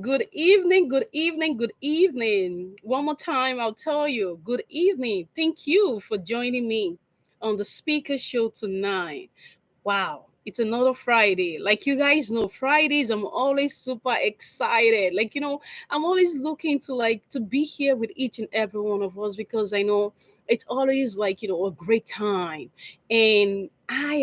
Good evening, good evening, good evening. One more time, I'll tell you, good evening. Thank you for joining me on the speaker show tonight. Wow, it's another Friday. Like you guys know, Fridays I'm always super excited. I'm always looking to be here with each and every one of us because I know it's always a great time. And I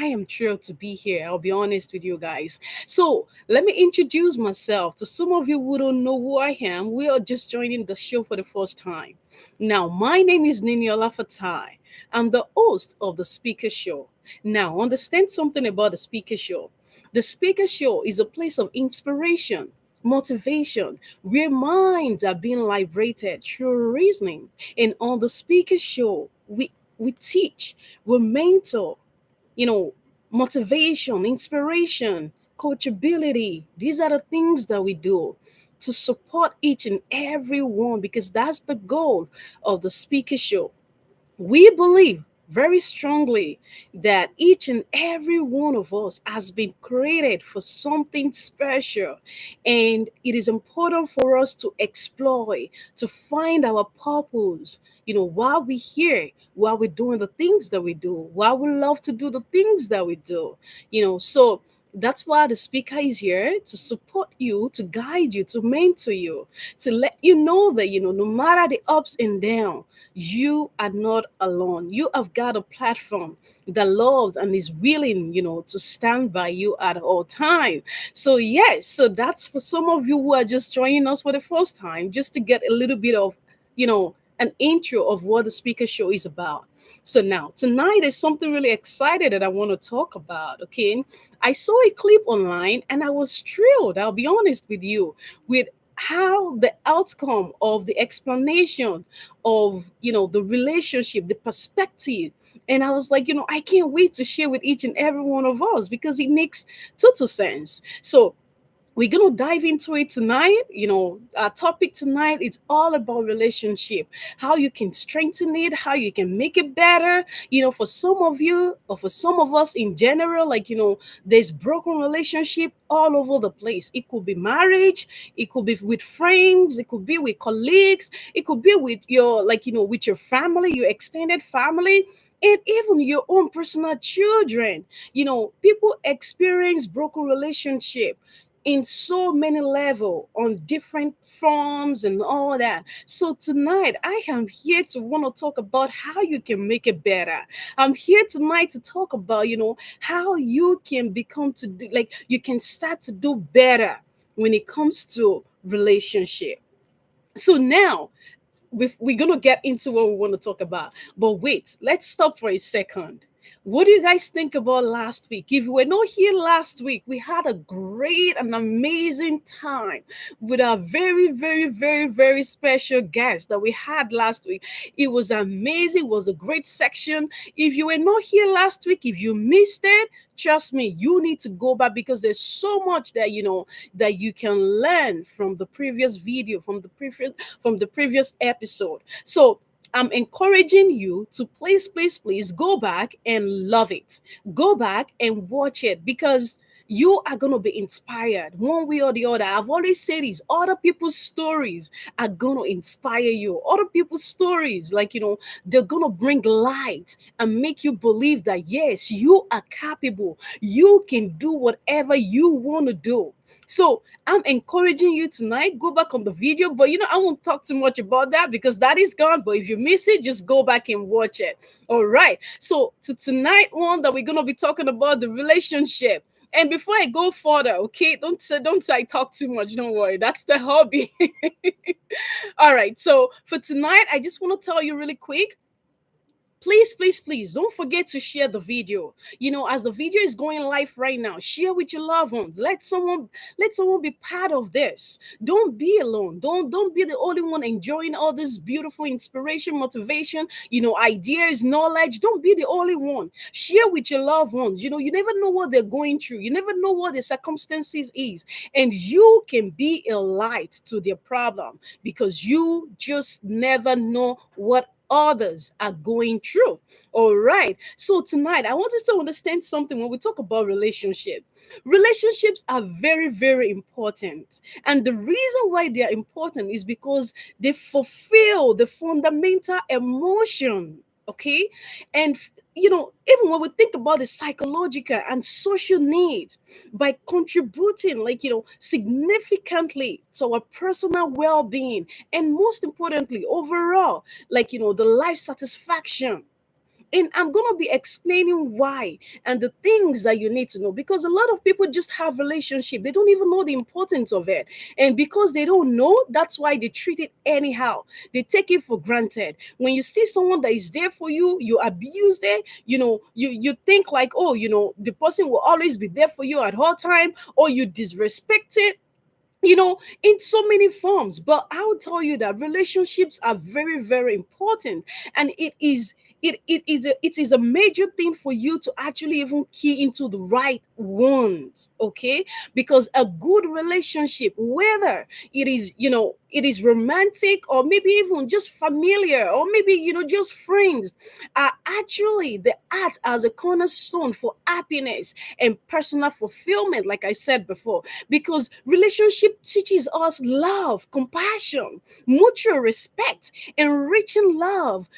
am thrilled to be here. I'll be honest with you guys. So let me introduce myself to some of you who don't know who I am. We are just joining the show for the first time. Now, my name is Niniola Fatai. I'm the host of the Speaker Show. Now, understand something about the Speaker Show. The Speaker Show is a place of inspiration, motivation, where minds are being liberated through reasoning. And on the Speaker Show, we teach, we mentor, you know, motivation, inspiration, coachability. These are the things that we do to support each and every one because that's the goal of the Speaker Show. We believe very strongly that each and every one of us has been created for something special, and it is important for us to explore, to find our purpose. While we're here, while we're doing the things that we do, while we love to do the things that we do. So that's why the speaker is here to support you, to guide you, to mentor you, to let you know that no matter the ups and downs, you are not alone. You have got a platform that loves and is willing, to stand by you at all time. So yes, so that's for some of you who are just joining us for the first time, just to get a little bit of, an intro of what the speaker show is about. So now tonight is something really excited that I want to talk about. Okay, I saw a clip online and I was thrilled. I'll be honest with you with how the outcome of the explanation of the relationship, the perspective. And I was like, I can't wait to share with each and every one of us because it makes total sense. So we're gonna dive into it tonight. Our topic tonight is all about relationship, how you can strengthen it, how you can make it better. For some of you, or for some of us in general, there's broken relationship all over the place. It could be marriage, it could be with friends, it could be with colleagues, it could be with your with your family, your extended family, and even your own personal children. People experience broken relationship in so many level on different forms and all that. So tonight I am here to want to talk about how you can make it better. I'm here tonight to talk about how you can become to do, you can start to do better when it comes to relationship. So now we're gonna get into what we want to talk about. But wait, let's stop for a second. What do you guys think about last week? If you were not here last week, we had a great and amazing time with our very, very, very, very special guest that we had last week. It was amazing. It was a great section. If you were not here last week, if you missed it, trust me, you need to go back because there's so much that that you can learn from the previous video, from the previous episode. So I'm encouraging you to please go back and love it. Go back and watch it because you are going to be inspired one way or the other. I've always said this, other people's stories are going to inspire you. Other people's stories, they're going to bring light and make you believe that, yes, you are capable. You can do whatever you want to do. So I'm encouraging you tonight. Go back on the video, but I won't talk too much about that because that is gone. But if you miss it, just go back and watch it. All right. So to tonight one that we're gonna be talking about the relationship. And before I go further, okay, don't say I talk too much. Don't worry, that's the hobby. All right. So for tonight, I just want to tell you really quick, please don't forget to share the video. As the video is going live right now, share with your loved ones. Let someone be part of this. Don't be alone. Don't be the only one enjoying all this beautiful inspiration, motivation, ideas, knowledge. Don't be the only one. Share with your loved ones. You never know what they're going through. You never know what the circumstances is, and you can be a light to their problem because you just never know what others are going through. All right. So tonight, I want you to understand something when we talk about relationship. Relationships are very, very important. And the reason why they are important is because they fulfill the fundamental emotion. Okay. And even when we think about the psychological and social needs, by contributing, significantly to our personal well-being, and most importantly overall, the life satisfaction. And I'm going to be explaining why and the things that you need to know, because a lot of people just have relationship, they don't even know the importance of it. And because they don't know, that's why they treat it anyhow. They take it for granted. When you see someone that is there for you, you abuse it. You think like, oh, the person will always be there for you at all time, or you disrespect it, in so many forms. But I will tell you that relationships are very, very important. And it is a major thing for you to actually even key into the right ones. Okay, because a good relationship, whether it is romantic, or maybe even just familiar, or maybe just friends, are actually the act as a cornerstone for happiness and personal fulfillment, like I said before. Because relationship teaches us love, compassion, mutual respect, enriching love,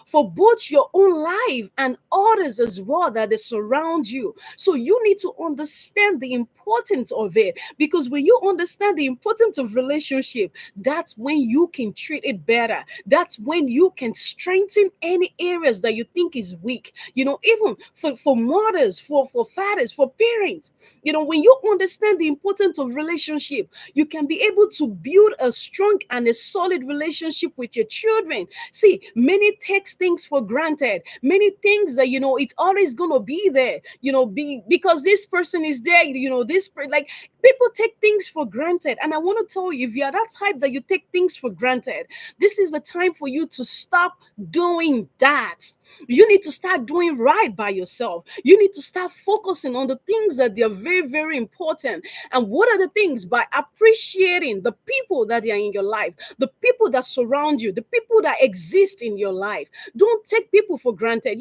for both your own life and others as well that they surround you. So you need to understand the importance of it, because when you understand the importance of relationship, that's when you can treat it better. That's when you can strengthen any areas that you think is weak. Even for mothers, for fathers, for parents, when you understand the importance of relationship, you can be able to build a strong and a solid relationship with your children. See, many takes things for granted. Many things that it's always gonna be there. Because this person is there. Like, people take things for granted, and I want to tell you, if you are that type that you take things for granted, this is the time for you to stop doing that. You need to start doing right by yourself. You need to start focusing on the things that they are very, very important. And what are the things? By appreciating the people that are in your life, the people that surround you, the people that exist in your life. Don't take people for granted.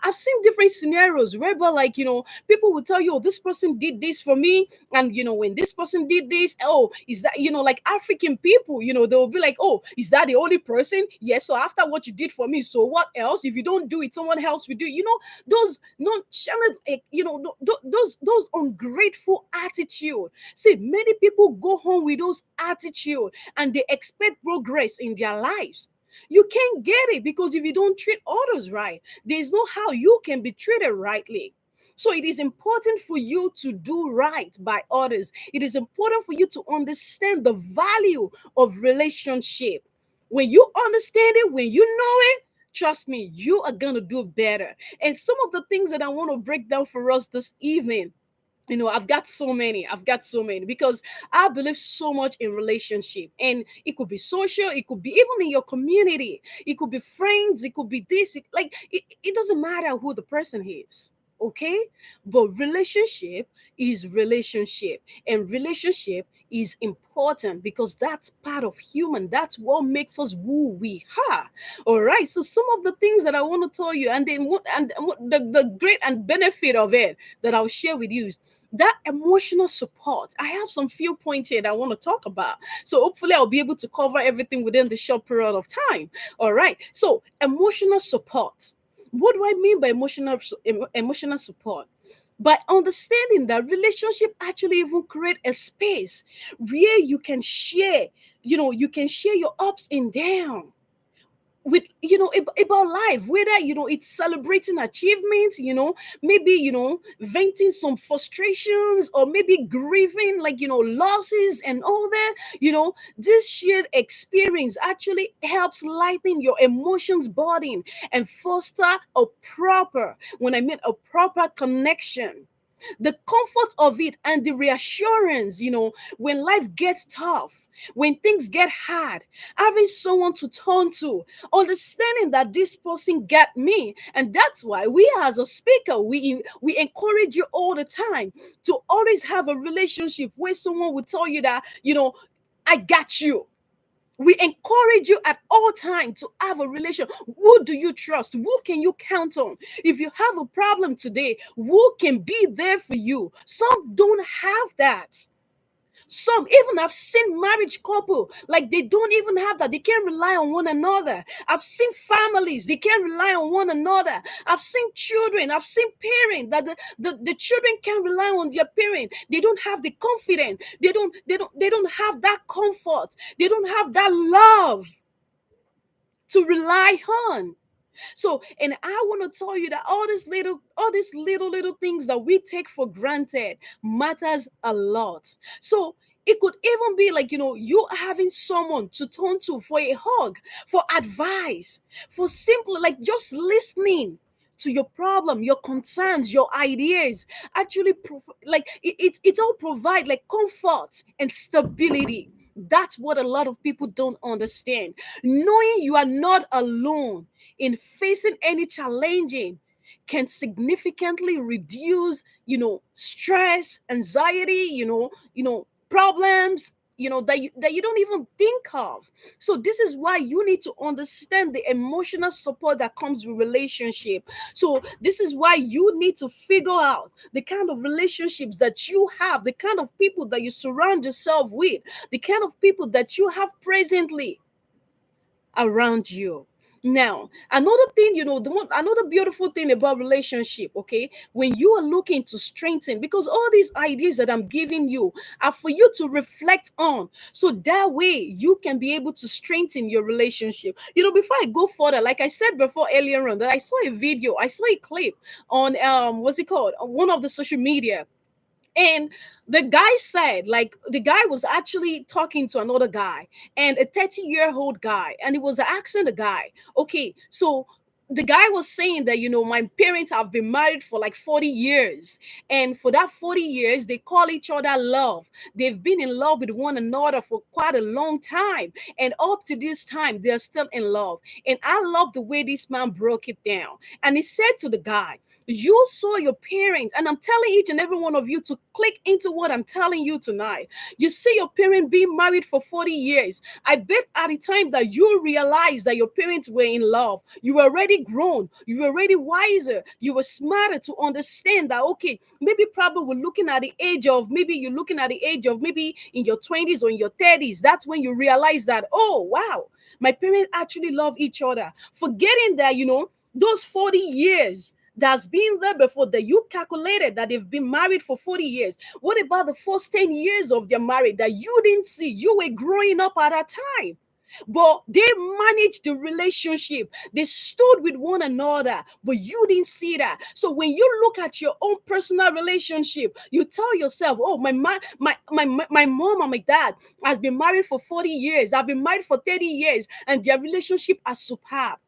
I've seen different scenarios whereby, people will tell you, oh, this person did this for me. And when this person did this, oh, is that, like African people, they will be like, oh, is that the only person? Yes. So after what you did for me, so what else? If you don't do it, someone else will do. Those nonchalant, those ungrateful attitude. See, many people go home with those attitude, and they expect progress in their lives. You can't get it, because if you don't treat others right, there's no how you can be treated rightly. So it is important for you to do right by others. It is important for you to understand the value of relationship. When you understand it, when you know it, trust me, you are going to do better. And some of the things that I want to break down for us this evening, I've got so many because I believe so much in relationship. And it could be social, it could be even in your community, it could be friends, it could be this, it doesn't matter who the person is. Okay, but relationship is relationship, and relationship is important because that's part of human. That's what makes us who we are. All right, so some of the things that I want to tell you, and then the great and benefit of it that I'll share with you is that emotional support. I have some few points here that I want to talk about. So hopefully I'll be able to cover everything within the short period of time. All right. So emotional support. What do I mean by emotional support? By understanding that relationship actually even create a space where you can share your ups and downs with about life, whether it's celebrating achievements, maybe venting some frustrations, or maybe grieving, losses and all that. This shared experience actually helps lighten your emotions burden and foster a proper, when I mean a proper connection, the comfort of it and the reassurance, when life gets tough, when things get hard, having someone to turn to, understanding that this person got me. And that's why we, as a speaker, we encourage you all the time to always have a relationship where someone will tell you that, I got you. We encourage you at all times to have a relation. Who do you trust? Who can you count on? If you have a problem today, who can be there for you? Some don't have that. Some even I've seen marriage couple like they don't even have that. They can't rely on one another. I've seen families they can't rely on one another. I've seen children. I've seen parents that the children can't rely on their parent. They don't have the confidence. They don't have that comfort. They don't have that love to rely on. So, and I want to tell you that all these little things that we take for granted matters a lot. So it could even be like, you having someone to turn to for a hug, for advice, for simply like just listening to your problem, your concerns, your ideas. Actually, like it all provide like comfort and stability. That's what a lot of people don't understand. Knowing you are not alone in facing any challenging can significantly reduce, stress, anxiety, problems, that you don't even think of. So this is why you need to understand the emotional support that comes with relationship. So this is why you need to figure out the kind of relationships that you have, the kind of people that you surround yourself with, the kind of people that you have presently around you. Now, another thing, another beautiful thing about relationship, okay, when you are looking to strengthen, because all these ideas that I'm giving you are for you to reflect on, so that way you can be able to strengthen your relationship. Before I go further, like I said before earlier on, that I saw a video, I saw a clip on what's it called, on one of the social media, and the guy said, like, the guy was actually talking to another guy, and a 30-year-old guy, and he was asking the guy, okay, so the guy was saying that, my parents have been married for like 40 years. And for that 40 years, they call each other love. They've been in love with one another for quite a long time. And up to this time, they're still in love. And I love the way this man broke it down. And he said to the guy, you saw your parents, and I'm telling each and every one of you to click into what I'm telling you tonight. You see your parents being married for 40 years. I bet at the time that you realized that your parents were in love, you were already grown, you were already wiser, you were smarter to understand that, okay, maybe probably we're looking at the age of, maybe you're looking at the age of maybe in your 20s or in your 30s. That's when you realize that, oh, wow, my parents actually love each other. Forgetting that, those 40 years that's been there before, that you calculated that they've been married for 40 years. What about the first 10 years of their marriage that you didn't see? You were growing up at that time. But they managed the relationship. They stood with one another, but you didn't see that. So when you look at your own personal relationship, you tell yourself, oh, my mom and my dad has been married for 40 years. I've been married for 30 years, and their relationship is superb.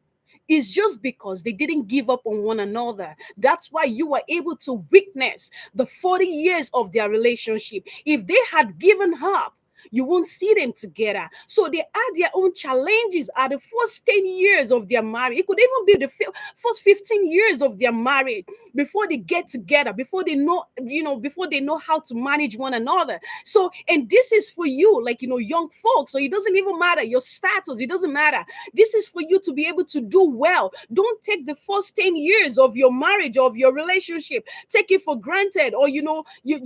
It's just because they didn't give up on one another. That's why you were able to witness the 40 years of their relationship. If they had given up, you won't see them together. So they had their own challenges at the first 10 years of their marriage. It could even be the first 15 years of their marriage before they get together, before they know, before they know how to manage one another. So, and this is for you, like, young folks. So it doesn't even matter your status, it doesn't matter. This is for you to be able to do well. Don't take the first 10 years of your marriage, of your relationship, take it for granted, or you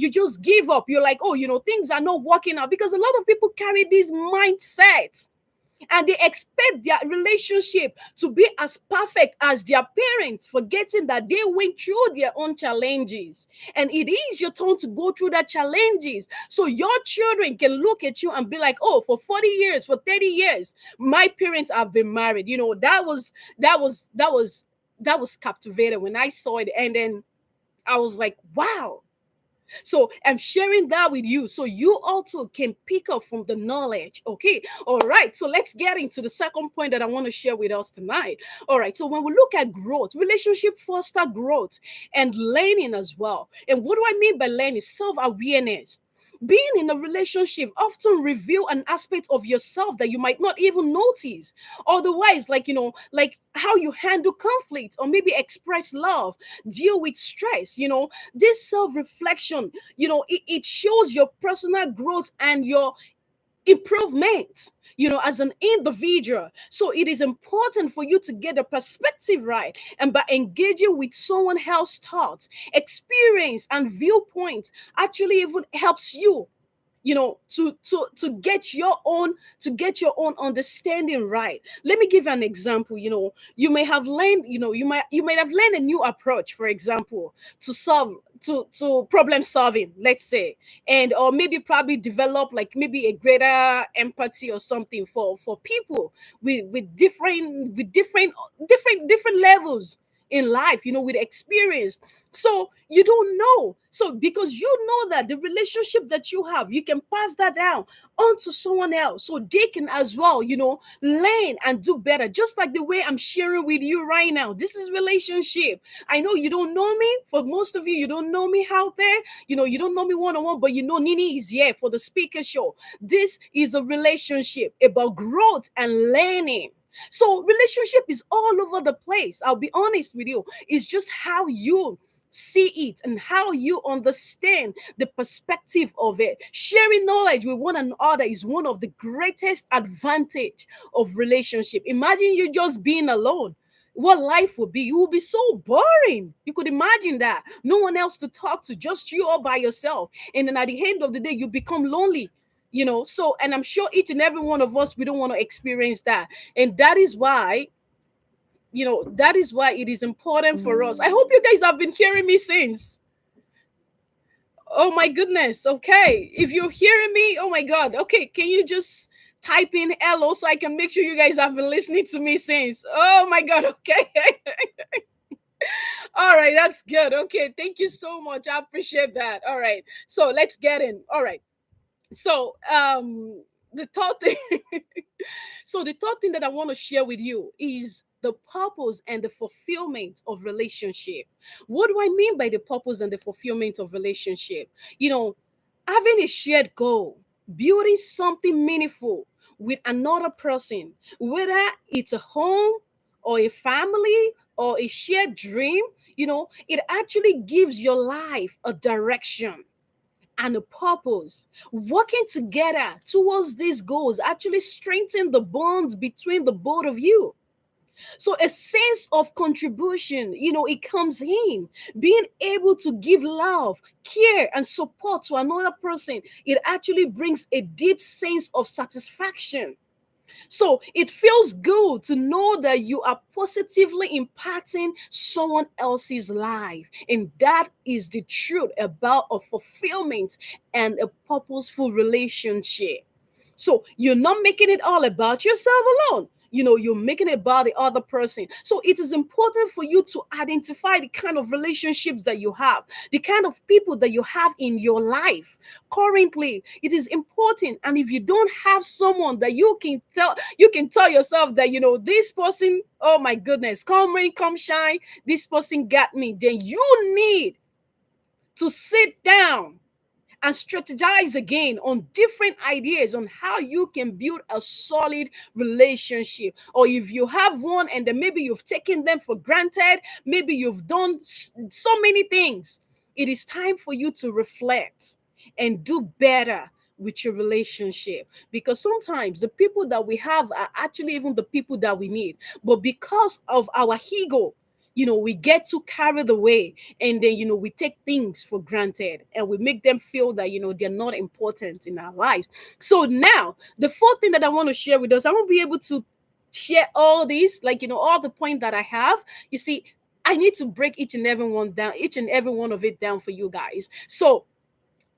just give up. You're like, oh, things are not working out, because a lot of people carry these mindsets and they expect their relationship to be as perfect as their parents, forgetting that they went through their own challenges, and it is your turn to go through that challenges, so your children can look at you and be like, oh, for 40 years, for 30 years, my parents have been married. That was captivating when I saw it, and then I was like, wow. So I'm sharing that with you so you also can pick up from the knowledge. Okay. All right. So let's get into the second point that I want to share with us tonight. All right. So when we look at growth, relationship foster growth and learning as well. And what do I mean by learning? Self-awareness. Being in a relationship often reveal an aspect of yourself that you might not even notice. Otherwise, like how you handle conflict, or maybe express love, deal with stress. This self-reflection, it shows your personal growth and your improvement, as an individual. So it is important for you to get the perspective right. And by engaging with someone else's thoughts, experience, and viewpoints actually even helps you, to get your own, understanding right. Let me give you an example. You may have learned, you might have learned a new approach, for example, to solve, to problem solving, let's say. And or maybe probably develop like maybe a greater empathy or something for people with different levels in life, with experience. So you don't know. So because you know that the relationship that you have, you can pass that down onto someone else so they can as well, learn and do better. Just like the way I'm sharing with you right now. This is relationship. I know you don't know me. For most of you, you don't know me out there. You don't know me one on one, but Nini is here for the speaker show. This is a relationship about growth and learning. So relationship is all over the place. I'll be honest with you. It's just how you see it and how you understand the perspective of it. Sharing knowledge with one another is one of the greatest advantage of relationship. Imagine you just being alone. What life would be? It would be so boring. You could imagine that. No one else to talk to, just you all by yourself. And then at the end of the day, you become lonely. So, and I'm sure each and every one of us, we don't want to experience that. And that is why it is important for us. I hope you guys have been hearing me since. Oh my goodness. Okay. If you're hearing me, oh my God. Okay. Can you just type in hello so I can make sure you guys have been listening to me since? Oh my God. Okay. All right. That's good. Okay. Thank you so much. I appreciate that. All right. So let's get in. All right. So, the third thing, so the third thing that I want to share with you is the purpose and the fulfillment of relationship. What do I mean by the purpose and the fulfillment of relationship? You know, Having a shared goal, building something meaningful with another person, whether it's a home or a family or a shared dream, it actually gives your life a direction and a purpose. Working together towards these goals actually strengthen the bonds between the both of you. So a sense of contribution, it comes in. Being able to give love, care, and support to another person, it actually brings a deep sense of satisfaction. So it feels good to know that you are positively impacting someone else's life. And that is the truth about a fulfillment and a purposeful relationship. So you're not making it all about yourself alone. You're making it about the other person. So it is important for you to identify the kind of relationships that you have, the kind of people that you have in your life currently. It is important. And if you don't have someone that you can tell yourself that, this person, oh my goodness, come rain, come shine, this person got me, then you need to sit down and strategize again on different ideas on how you can build a solid relationship. Or if you have one and then maybe you've taken them for granted, maybe you've done so many things, it is time for you to reflect and do better with your relationship, because sometimes the people that we have are actually even the people that we need, but because of our ego, we get too carried away, and then we take things for granted and we make them feel that they're not important in our lives. So now the fourth thing that I want to share with us, I won't be able to share all these, like all the point that I have. You see, I need to break each and every one of it down for you guys. So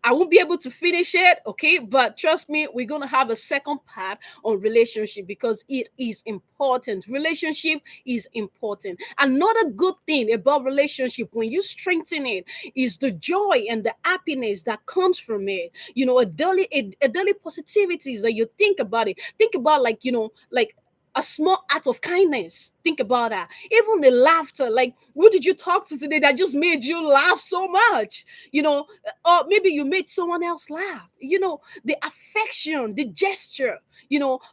I won't be able to finish it, okay? But trust me, we're going to have a second part on relationship because it is important. Relationship is important. Another good thing about relationship, when you strengthen it, is the joy and the happiness that comes from it. A daily positivities that you think about it. Think about, like a small act of kindness. Think about that. Even the laughter, like who did you talk to today that just made you laugh so much? Or maybe you made someone else laugh. The affection, the gesture,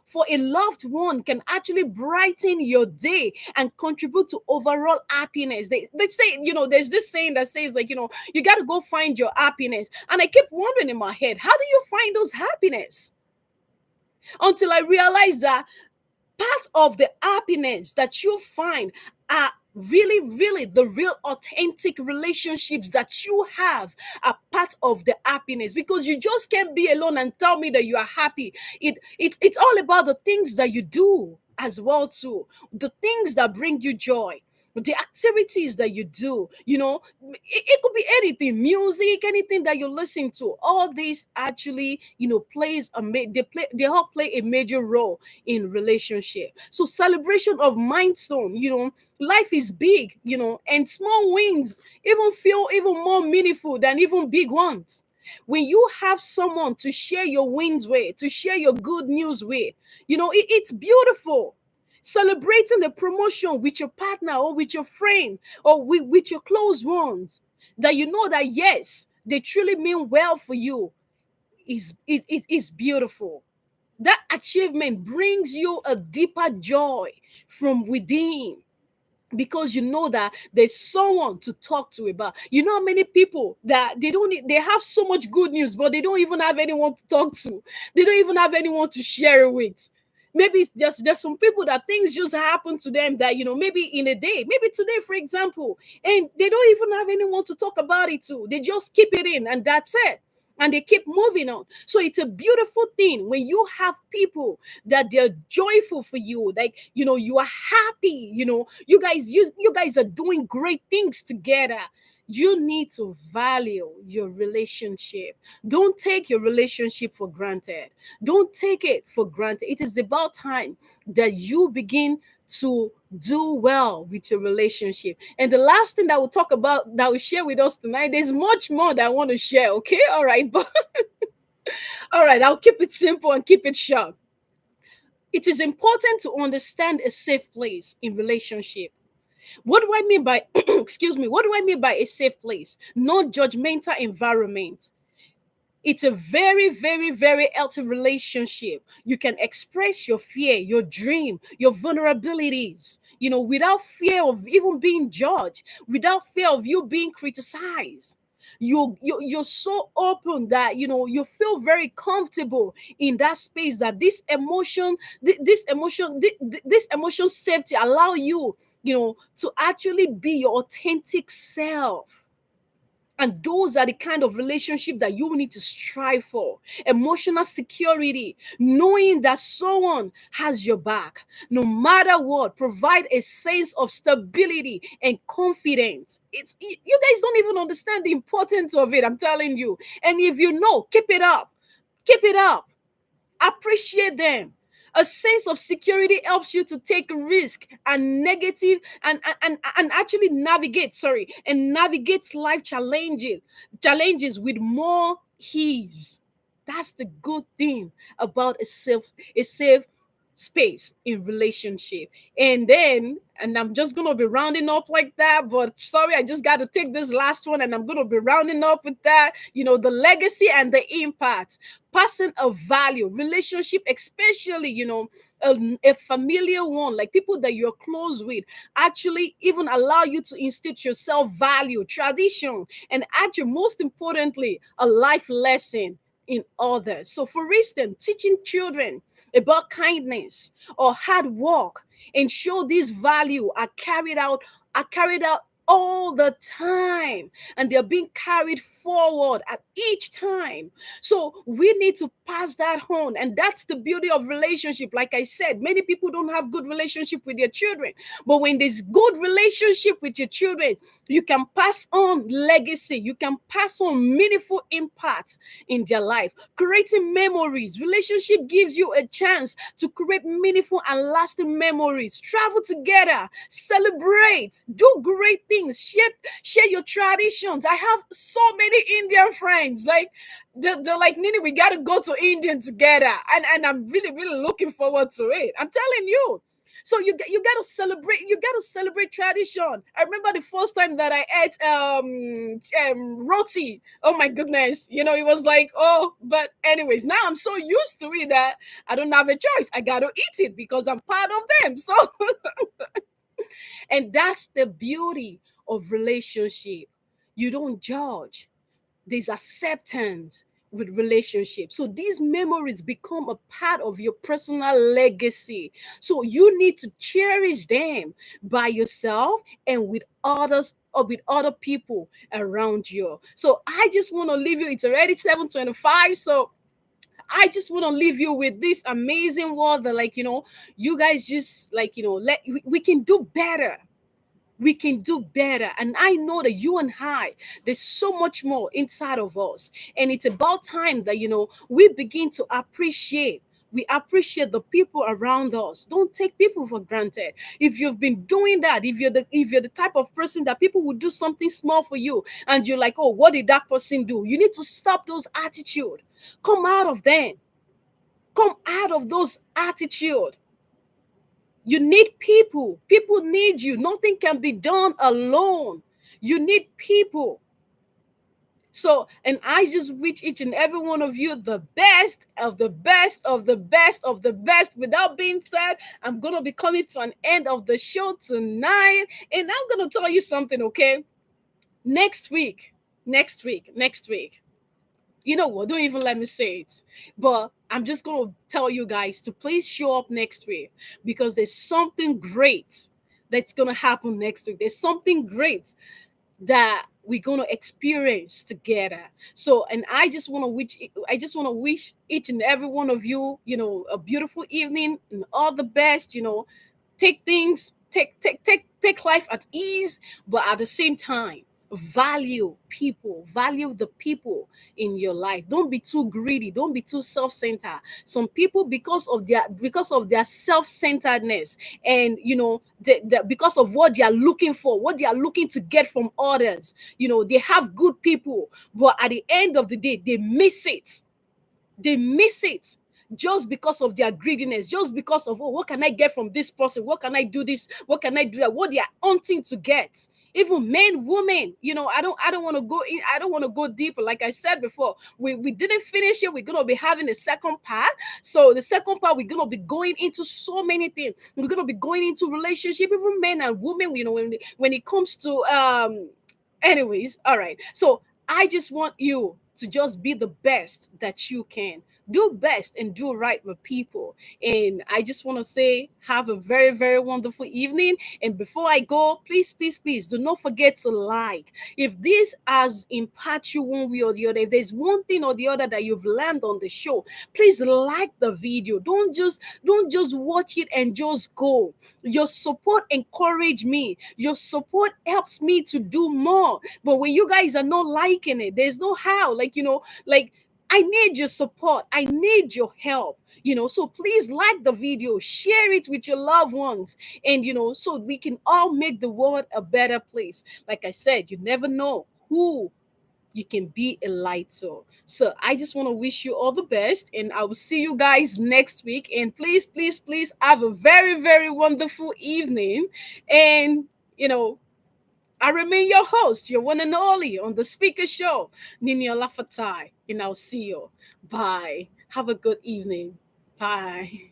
for a loved one can actually brighten your day and contribute to overall happiness. They say, there's this saying that says, like, you got to go find your happiness. And I keep wondering in my head, how do you find those happiness? until I realized that part of the happiness that you find are really, really the real authentic relationships that you have are part of the happiness, because you just can't be alone and tell me that you are happy. It's all about the things that you do as well too, the things that bring you joy, the activities that you do, it could be anything, music, anything that you listen to. All these actually, plays they help play a major role in relationship. So celebration of milestone, life is big, and small wins even feel even more meaningful than even big ones. When you have someone to share your wins with, to share your good news with, it's beautiful. Celebrating the promotion with your partner or with your friend or with your close ones, that you know that yes, they truly mean well for you, it is beautiful. That achievement brings you a deeper joy from within, because you know that there's someone to talk to about. You know how many people that they have so much good news, but they don't even have anyone to talk to. They don't even have anyone to share it with. Maybe it's just there's some people that things just happen to them that, maybe in a day, maybe today, for example, and they don't even have anyone to talk about it to. They just keep it in and that's it. And they keep moving on. So it's a beautiful thing when you have people that they're joyful for you, like, you are happy, you guys are doing great things together. You need to value your relationship. Don't take your relationship for granted. Don't take it for granted. It is about time that you begin to do well with your relationship. And the last thing that we'll talk about, that we'll share with us tonight, there's much more that I want to share. Okay, all right, but all right, I'll keep it simple and keep it short. It is important to understand a safe place in relationship. What do I mean by excuse me, what do I mean by a safe place? Non-judgmental environment. It's a very, very, very healthy relationship. You can express your fear, your dream, your vulnerabilities, without fear of even being judged, without fear of you being criticized. You're so open that you feel very comfortable in that space, that this emotion safety allow you, to actually be your authentic self. And those are the kind of relationship that you need to strive for. Emotional security, knowing that someone has your back, no matter what, provide a sense of stability and confidence. You guys don't even understand the importance of it, I'm telling you. And if you know, keep it up. Keep it up. Appreciate them. A sense of security helps you to take risk and negative and actually navigate life challenges with more ease. That's the good thing about a safe space in relationship. And I'm just gonna be rounding up like that, but sorry, I just got to take this last one and I'm gonna be rounding up with that. The legacy and the impact, passing a value relationship, especially, a familiar one, like people that you're close with, actually even allow you to instill yourself value, tradition, and actually, most importantly, a life lesson in others. So, for instance, teaching children about kindness or hard work ensure these value are carried out all the time, and they're being carried forward at each time. So we need to pass that on, and that's the beauty of relationship. Like I said, many people don't have good relationship with their children, but when there's good relationship with your children, you can pass on legacy, you can pass on meaningful impact in their life, creating memories. Relationship gives you a chance to create meaningful and lasting memories. Travel together, celebrate, do great things, share your traditions. I have so many Indian friends. Like they're like, Nini, we gotta go to Indian together. And I'm really, really looking forward to it. I'm telling you. So you gotta celebrate. You gotta celebrate tradition. I remember the first time that I ate roti. Oh my goodness! It was like, oh. But anyways, now I'm so used to it that I don't have a choice. I gotta eat it because I'm part of them. So, and that's the beauty of relationship. You don't judge. There's acceptance. with relationships. So these memories become a part of your personal legacy. So you need to cherish them by yourself and with others or with other people around you. So I just want to leave you. It's already 7:25. So I just want to leave you with this amazing word that, like, you guys just, like, we can do better. We can do better. And I know that you and I, there's so much more inside of us. And it's about time that, we begin to appreciate. We appreciate the people around us. Don't take people for granted. If you've been doing that, if you're the type of person that people will do something small for you and you're like, oh, what did that person do? You need to stop those attitude. Come out of them. Come out of those attitude. You need people. People need you. Nothing can be done alone. You need people. So, and I just wish each and every one of you the best of the best of the best of the best. Without being said, I'm going to be coming to an end of the show tonight. And I'm going to tell you something, okay? Next week, next week. You know what? Don't even let me say it. But I'm just going to tell you guys to please show up next week because there's something great that's going to happen next week. There's something great that we're going to experience together. So, and I just want to wish each and every one of you, a beautiful evening and all the best, take things take life at ease, but at the same time value the people in your life. Don't be too greedy, don't be too self-centered. Some people, because of their self-centeredness, and because of what they are looking for, what they are looking to get from others, they have good people, but at the end of the day they miss it just because of their greediness, just because of, oh, what can I get from this person? What can I do this? What can I do that? What they are hunting to get. Even men, women, I don't want to go in, I don't want to go deeper. Like I said before, we didn't finish it. We're gonna be having a second part. So the second part, we're gonna be going into so many things. We're gonna be going into relationship, even men and women, when it comes to anyways. All right. So I just want you to just be the best that you can. Do best and do right with people. And I just want to say, have a very, very wonderful evening. And before I go, please, please, please do not forget to like. If this has impacted you one way or the other, if there's one thing or the other that you've learned on the show, please like the video. Don't just watch it and just go. Your support encourage me. Your support helps me to do more. But when you guys are not liking it, there's no how. Like I need your support. I need your help. So please like the video, share it with your loved ones, and so we can all make the world a better place. Like I said, you never know who you can be a light to. So I just want to wish you all the best, and I will see you guys next week. And please, please, please have a very, very wonderful evening. And I remain your host, your one and only on the Speaker Show, Nini Lafatai, and I'll see you. Bye. Have a good evening. Bye.